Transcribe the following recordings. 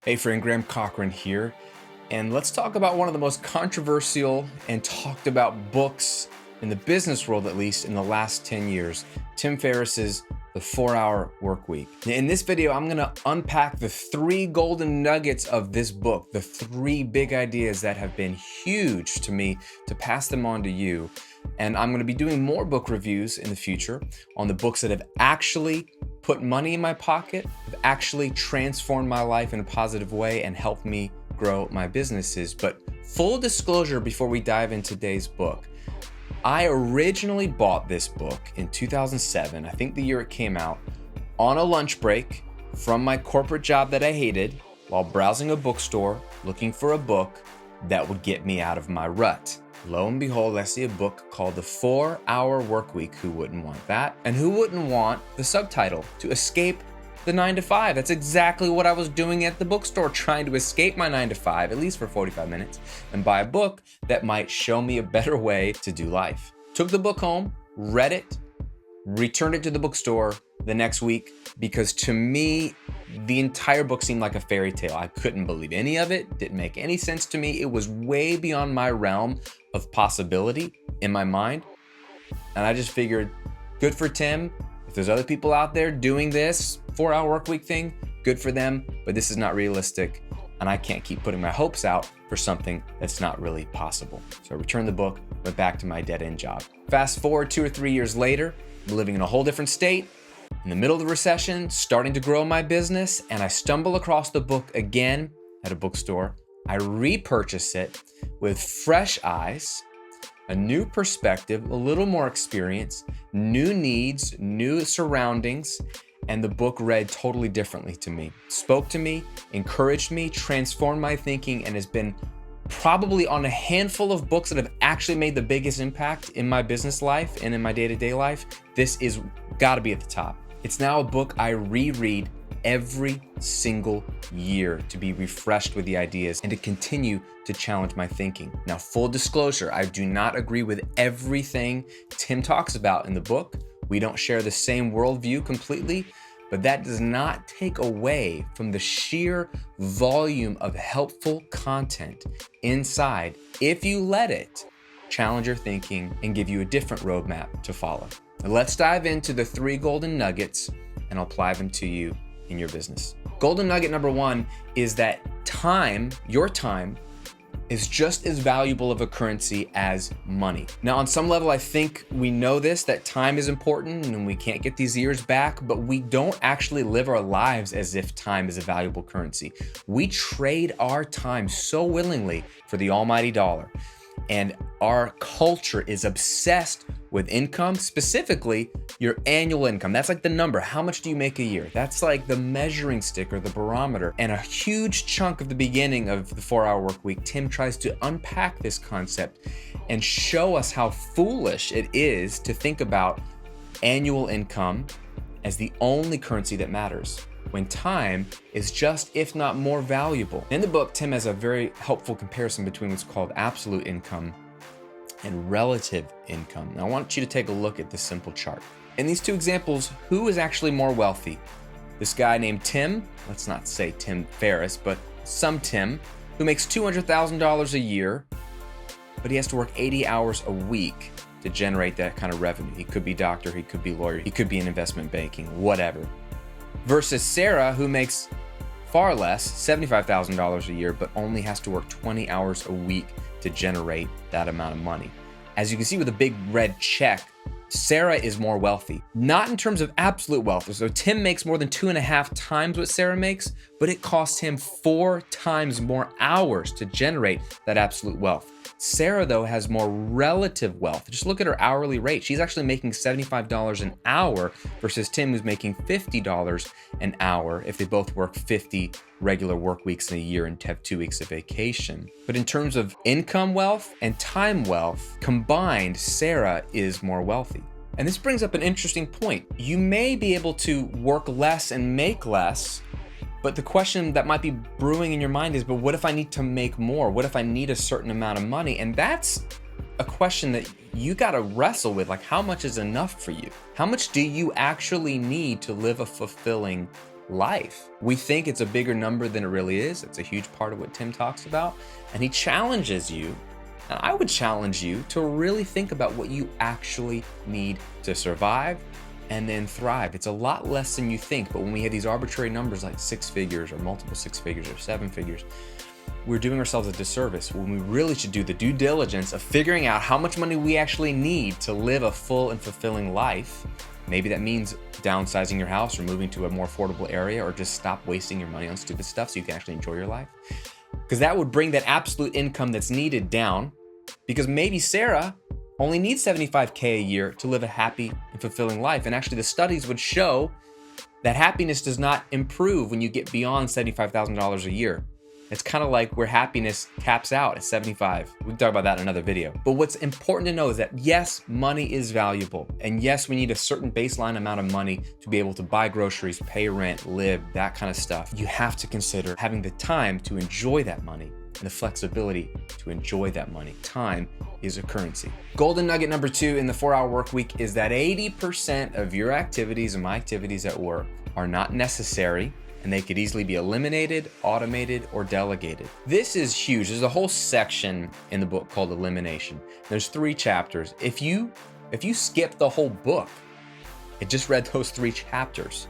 Hey friend, Graham Cochran here, and let's talk about one of the most controversial and talked about books in the business world, at least in the last 10 years, Tim Ferriss's The 4-Hour Workweek. In this video, I'm gonna unpack the 3 golden nuggets of this book, the 3 big ideas that have been huge to me to pass them on to you. And I'm gonna be doing more book reviews in the future on the books that have actually put money in my pocket, have actually transformed my life in a positive way and helped me grow my businesses. But full disclosure before we dive into today's book, I originally bought this book in 2007, I think the year it came out, on a lunch break from my corporate job that I hated while browsing a bookstore looking for a book that would get me out of my rut. Lo and behold, I see a book called The 4-Hour Workweek. Who wouldn't want that? And who wouldn't want the subtitle, to escape the 9 to 5? That's exactly what I was doing at the bookstore, trying to escape my 9 to 5, at least for 45 minutes, and buy a book that might show me a better way to do life. Took the book home, read it, returned it to the bookstore the next week, because to me, the entire book seemed like a fairy tale. I couldn't believe any of it, didn't make any sense to me. It was way beyond my realm of possibility in my mind. And I just figured, good for Tim. If there's other people out there doing this 4-hour workweek thing, good for them, but this is not realistic. And I can't keep putting my hopes out for something that's not really possible. So I returned the book, went back to my dead-end job. Fast forward 2 or 3 years later, I'm living in a whole different state, in the middle of the recession, starting to grow my business, and I stumble across the book again at a bookstore. I repurchase it with fresh eyes, a new perspective, a little more experience, new needs, new surroundings, and the book read totally differently to me. Spoke to me, encouraged me, transformed my thinking, and has been probably on a handful of books that have actually made the biggest impact in my business life and in my day-to-day life. This is gotta be at the top. It's now a book I reread every single year to be refreshed with the ideas and to continue to challenge my thinking. Now, full disclosure, I do not agree with everything Tim talks about in the book. We don't share the same worldview completely, but that does not take away from the sheer volume of helpful content inside if you let it challenge your thinking and give you a different roadmap to follow. Now, let's dive into the 3 golden nuggets and I'll apply them to you in your business. Golden nugget number 1 is that time, your time, is just as valuable of a currency as money. Now, on some level, I think we know this, that time is important and we can't get these years back, but we don't actually live our lives as if time is a valuable currency. We trade our time so willingly for the almighty dollar. And our culture is obsessed with income, specifically your annual income. That's like the number. How much do you make a year? That's like the measuring stick or the barometer. And a huge chunk of the beginning of the 4-hour workweek, Tim tries to unpack this concept and show us how foolish it is to think about annual income as the only currency that matters, when time is just, if not more valuable. In the book, Tim has a very helpful comparison between what's called absolute income and relative income. Now, I want you to take a look at this simple chart. In these 2 examples, who is actually more wealthy? This guy named Tim, let's not say Tim Ferriss, but some Tim, who makes $200,000 a year, but he has to work 80 hours a week to generate that kind of revenue. He could be doctor, he could be lawyer, he could be in investment banking, whatever. Versus Sarah, who makes far less, $75,000 a year, but only has to work 20 hours a week to generate that amount of money. As you can see with a big red check, Sarah is more wealthy. Not in terms of absolute wealth. So Tim makes more than 2.5 times what Sarah makes, but it costs him 4 times more hours to generate that absolute wealth. Sarah, though, has more relative wealth. Just look at her hourly rate. She's actually making $75 an hour versus Tim, who's making $50 an hour if they both work 50 regular work weeks in a year and have 2 weeks of vacation. But in terms of income wealth and time wealth, combined, Sarah is more wealthy. And this brings up an interesting point. You may be able to work less and make less, but the question that might be brewing in your mind is, but what if I need to make more? What if I need a certain amount of money? And that's a question that you got to wrestle with. Like, how much is enough for you? How much do you actually need to live a fulfilling life. We think it's a bigger number than it really is. It's a huge part of what Tim talks about. And he challenges you, and I would challenge you to really think about what you actually need to survive and then thrive. It's a lot less than you think, but when we have these arbitrary numbers like 6 figures or multiple 6 figures or 7 figures, we're doing ourselves a disservice when we really should do the due diligence of figuring out how much money we actually need to live a full and fulfilling life. Maybe that means downsizing your house or moving to a more affordable area, or just stop wasting your money on stupid stuff so you can actually enjoy your life. Because that would bring that absolute income that's needed down, because maybe Sarah only needs $75K a year to live a happy and fulfilling life. And actually the studies would show that happiness does not improve when you get beyond $75,000 a year. It's kind of like where happiness caps out at 75. We can talk about that in another video. But what's important to know is that yes, money is valuable. And yes, we need a certain baseline amount of money to be able to buy groceries, pay rent, live, that kind of stuff. You have to consider having the time to enjoy that money and the flexibility to enjoy that money. Time is a currency. Golden nugget number 2 in the 4-hour work week is that 80% of your activities and my activities at work are not necessary, and they could easily be eliminated, automated, or delegated. This is huge. There's a whole section in the book called Elimination. There's 3 chapters. If you skip the whole book and just read those 3 chapters,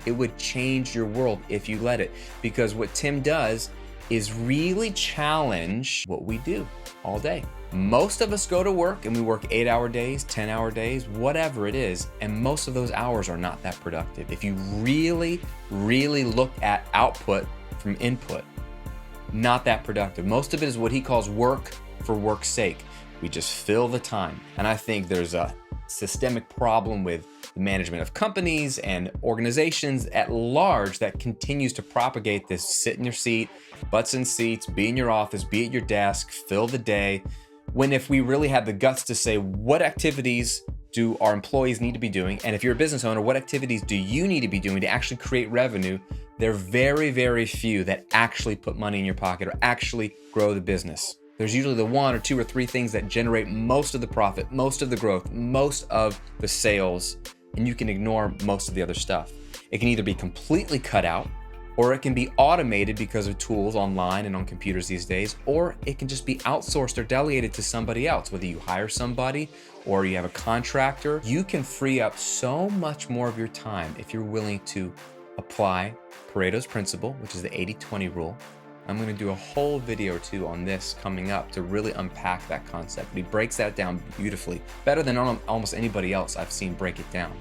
it would change your world if you let it. Because what Tim does is really challenge what we do all day. Most of us go to work and we work 8-hour days, 10-hour days, whatever it is, and most of those hours are not that productive. If you really, really look at output from input, not that productive. Most of it is what he calls work for work's sake. We just fill the time. And I think there's a systemic problem with the management of companies and organizations at large that continues to propagate this sit in your seat, butts in seats, be in your office, be at your desk, fill the day. When if we really had the guts to say, what activities do our employees need to be doing? And if you're a business owner, what activities do you need to be doing to actually create revenue? There are very, very few that actually put money in your pocket or actually grow the business. There's usually the 1 or 2 or 3 things that generate most of the profit, most of the growth, most of the sales, and you can ignore most of the other stuff. It can either be completely cut out, or it can be automated because of tools online and on computers these days, or it can just be outsourced or delegated to somebody else. Whether you hire somebody or you have a contractor, you can free up so much more of your time if you're willing to apply Pareto's principle, which is the 80-20 rule. I'm going to do a whole video or 2 on this coming up to really unpack that concept. But he breaks that down beautifully, better than almost anybody else I've seen break it down.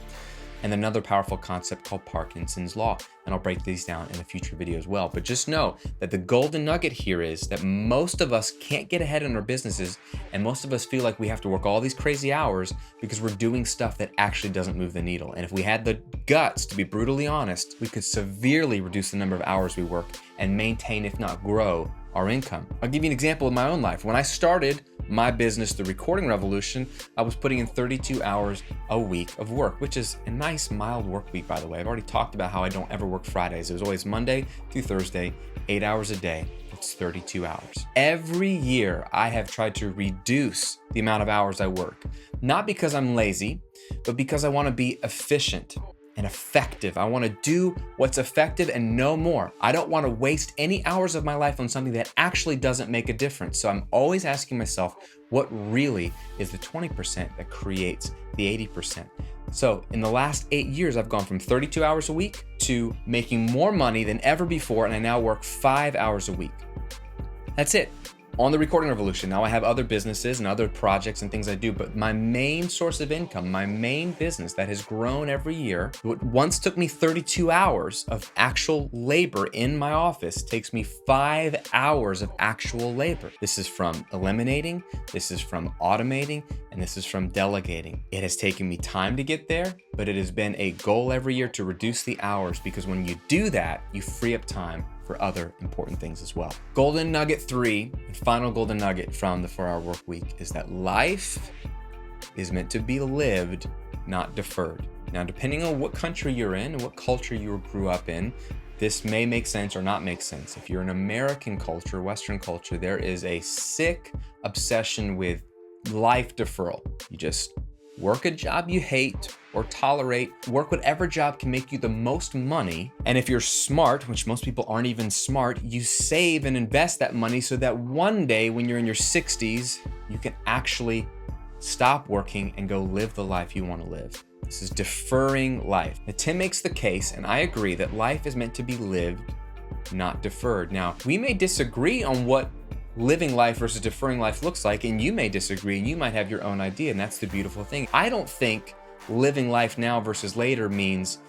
And another powerful concept called Parkinson's Law. And I'll break these down in a future video as well. But just know that the golden nugget here is that most of us can't get ahead in our businesses, and most of us feel like we have to work all these crazy hours because we're doing stuff that actually doesn't move the needle. And if we had the guts to be brutally honest, we could severely reduce the number of hours we work and maintain, if not grow, our income. I'll give you an example of my own life. When I started my business, The Recording Revolution, I was putting in 32 hours a week of work, which is a nice mild work week, by the way. I've already talked about how I don't ever work Fridays. It was always Monday through Thursday, 8 hours a day. It's 32 hours. Every year I have tried to reduce the amount of hours I work, not because I'm lazy, but because I want to be efficient and effective. I want to do what's effective and no more. I don't want to waste any hours of my life on something that actually doesn't make a difference. So I'm always asking myself, what really is the 20% that creates the 80%? So in the last 8 years, I've gone from 32 hours a week to making more money than ever before, and I now work 5 hours a week. That's it. On The Recording Revolution. Now I have other businesses and other projects and things I do, but my main source of income, my main business that has grown every year, what once took me 32 hours of actual labor in my office takes me 5 hours of actual labor. This is from eliminating, this is from automating, and this is from delegating. It has taken me time to get there, but it has been a goal every year to reduce the hours, because when you do that, you free up time for other important things as well. Golden nugget 3, and final golden nugget from the 4-hour work week, is that life is meant to be lived, not deferred. Now, depending on what country you're in and what culture you grew up in, this may make sense or not make sense. If you're an American culture, Western culture, there is a sick obsession with life deferral. You just work a job you hate, or tolerate. Work whatever job can make you the most money. And if you're smart, which most people aren't even smart, you save and invest that money so that one day when you're in your 60s, you can actually stop working and go live the life you want to live. This is deferring life. Now, Tim makes the case, and I agree, that life is meant to be lived, not deferred. Now, we may disagree on what living life versus deferring life looks like, and you may disagree, and you might have your own idea, and that's the beautiful thing. I don't think living life now versus later means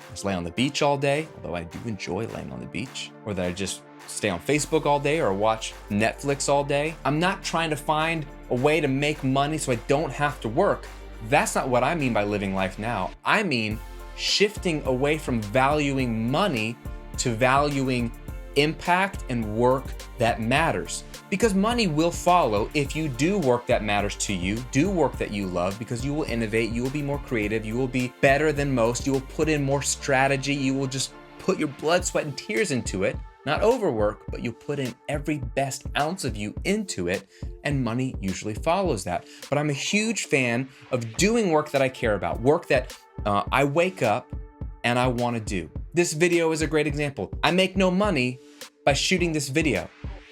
just lay on the beach all day, although I do enjoy laying on the beach, or that I just stay on Facebook all day or watch Netflix all day. I'm not trying to find a way to make money so I don't have to work. That's not what I mean by living life now. I mean shifting away from valuing money to valuing impact and work that matters. Because money will follow if you do work that matters to you, do work that you love, because you will innovate, you will be more creative, you will be better than most, you will put in more strategy, you will just put your blood, sweat, and tears into it. Not overwork, but you put in every best ounce of you into it, and money usually follows that. But I'm a huge fan of doing work that I care about, work that I wake up and I want to do. This video is a great example. I make no money by shooting this video.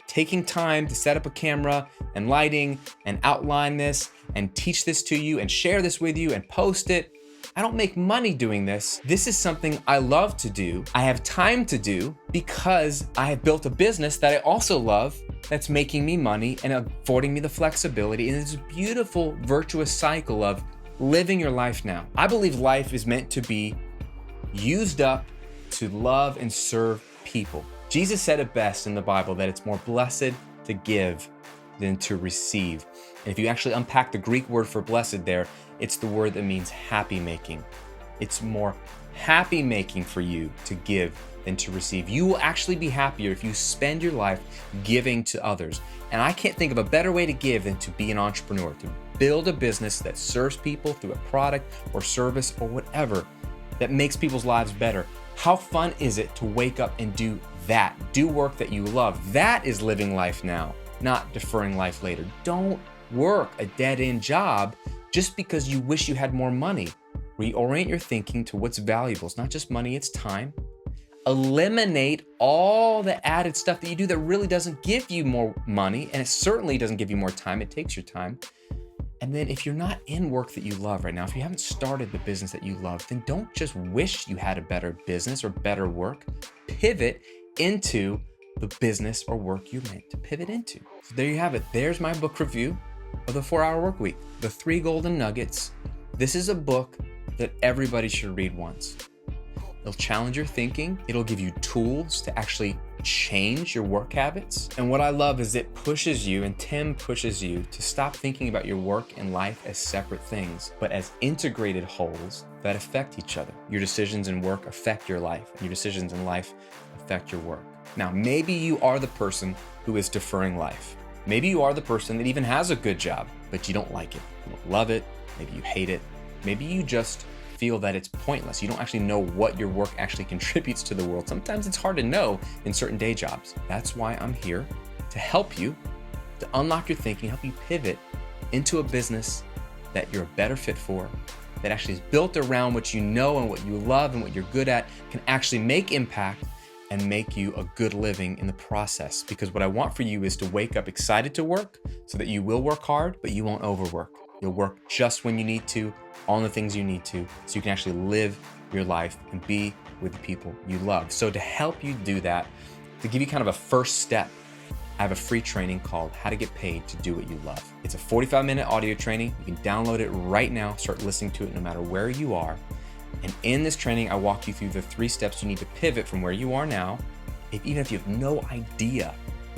Taking time to set up a camera and lighting and outline this and teach this to you and share this with you and post it. I don't make money doing this. This is something I love to do. I have time to do because I have built a business that I also love that's making me money and affording me the flexibility. And it's a beautiful, virtuous cycle of living your life now. I believe life is meant to be used up to love and serve people. Jesus said it best in the Bible that it's more blessed to give than to receive. And if you actually unpack the Greek word for blessed there, it's the word that means happy making. It's more happy making for you to give than to receive. You will actually be happier if you spend your life giving to others. And I can't think of a better way to give than to be an entrepreneur, to build a business that serves people through a product or service or whatever that makes people's lives better. How fun is it to wake up and do that? Do work that you love. That is living life now, not deferring life later. Don't work a dead-end job just because you wish you had more money. Reorient your thinking to what's valuable. It's not just money, it's time. Eliminate all the added stuff that you do that really doesn't give you more money, and it certainly doesn't give you more time. It takes your time. And then if you're not in work that you love right now, if you haven't started the business that you love, then don't just wish you had a better business or better work. Pivot into the business or work you meant to pivot into. So there you have it. There's my book review of The 4-Hour Workweek, The 3 Golden Nuggets. This is a book that everybody should read once. It'll challenge your thinking. It'll give you tools to actually change your work habits. And what I love is it pushes you, and Tim pushes you, to stop thinking about your work and life as separate things, but as integrated wholes that affect each other. Your decisions in work affect your life, and your decisions in life affect your work. Now, maybe you are the person who is deferring life. Maybe you are the person that even has a good job, but you don't like it. You don't love it. Maybe you hate it. Maybe you just feel that it's pointless. You don't actually know what your work actually contributes to the world. Sometimes it's hard to know in certain day jobs. That's why I'm here to help you, to unlock your thinking, help you pivot into a business that you're a better fit for, that actually is built around what you know and what you love and what you're good at, can actually make impact and make you a good living in the process. Because what I want for you is to wake up excited to work so that you will work hard, but you won't overwork. You'll work just when you need to, on the things you need to, so you can actually live your life and be with the people you love. So to help you do that, to give you kind of a first step, I have a free training called How to Get Paid to Do What You Love. It's a 45-minute audio training. You can download it right now, start listening to it no matter where you are. And in this training, I walk you through the 3 steps you need to pivot from where you are now, even if you have no idea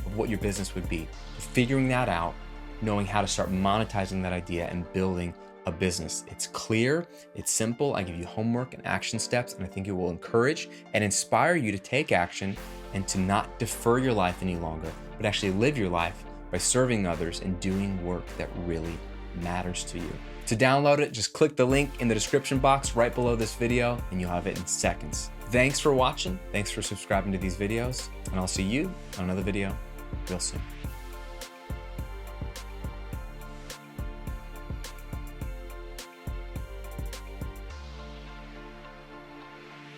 of what your business would be, figuring that out, knowing how to start monetizing that idea and building a business. It's clear, it's simple. I give you homework and action steps, and I think it will encourage and inspire you to take action and to not defer your life any longer, but actually live your life by serving others and doing work that really matters to you. To download it, just click the link in the description box right below this video and you'll have it in seconds. Thanks for watching. Thanks for subscribing to these videos, and I'll see you on another video real soon.